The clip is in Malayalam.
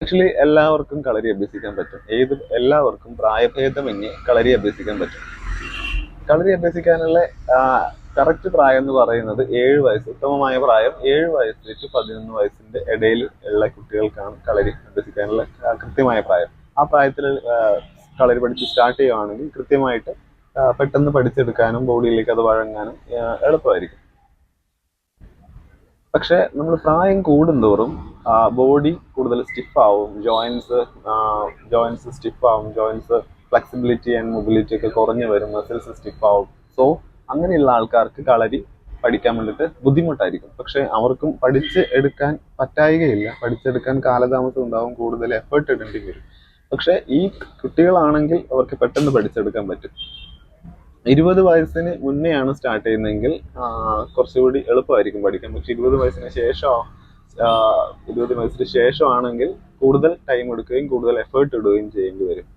ആക്ച്വലി എല്ലാവർക്കും കളരി അഭ്യസിക്കാൻ പറ്റും. എല്ലാവർക്കും പ്രായഭേദമന്യേ കളരി അഭ്യസിക്കാൻ പറ്റും. കളരി അഭ്യസിക്കാനുള്ള കറക്റ്റ് പ്രായം എന്ന് പറയുന്നത് 7 വയസ്സ്. ഉത്തമമായ പ്രായം 7 വയസ്സ് ടു 11 വയസ്സിന്റെ ഇടയിൽ ഉള്ള കുട്ടികൾക്കാണ് കളരി അഭ്യസിക്കാനുള്ള കൃത്യമായ പ്രായം. ആ പ്രായത്തിൽ കളരി പഠിച്ച് സ്റ്റാർട്ട് ചെയ്യുകയാണെങ്കിൽ കൃത്യമായിട്ട് പെട്ടെന്ന് പഠിച്ചെടുക്കാനും ബോഡിയിലേക്ക് അത് വഴങ്ങാനും എളുപ്പമായിരിക്കും. പക്ഷെ നമ്മൾ പ്രായം കൂടുന്തോറും ബോഡി കൂടുതൽ സ്റ്റിഫ് ആവും, ജോയിൻസ് സ്റ്റിഫ് ആവും, ജോയിൻസ് ഫ്ലെക്സിബിലിറ്റി ആൻഡ് മൊബിലിറ്റി ഒക്കെ കുറഞ്ഞു വരും, മസിൽസ് സ്റ്റിഫ് ആവും. സോ അങ്ങനെയുള്ള ആൾക്കാർക്ക് കളരി പഠിക്കാൻ വേണ്ടിയിട്ട് ബുദ്ധിമുട്ടായിരിക്കും. പക്ഷെ അവർക്കും പഠിച്ച് എടുക്കാൻ പറ്റായികയില്ല. പഠിച്ചെടുക്കാൻ കാലതാമസം ഉണ്ടാവും, കൂടുതൽ എഫേർട്ട് ഇടേണ്ടി വരും. പക്ഷെ ഈ കുട്ടികളാണെങ്കിൽ അവർക്ക് പെട്ടെന്ന് പഠിച്ചെടുക്കാൻ പറ്റും. 20 വയസ്സിന് മുന്നെയാണ് സ്റ്റാർട്ട് ചെയ്യുന്നതെങ്കിൽ കുറച്ചുകൂടി എളുപ്പമായിരിക്കും പഠിക്കാൻ. പക്ഷെ 20 വയസ്സിന് ശേഷമാണെങ്കിൽ കൂടുതൽ ടൈം എടുക്കുകയും കൂടുതൽ എഫേർട്ട് ഇടുകയും ചെയ്യേണ്ടി വരും.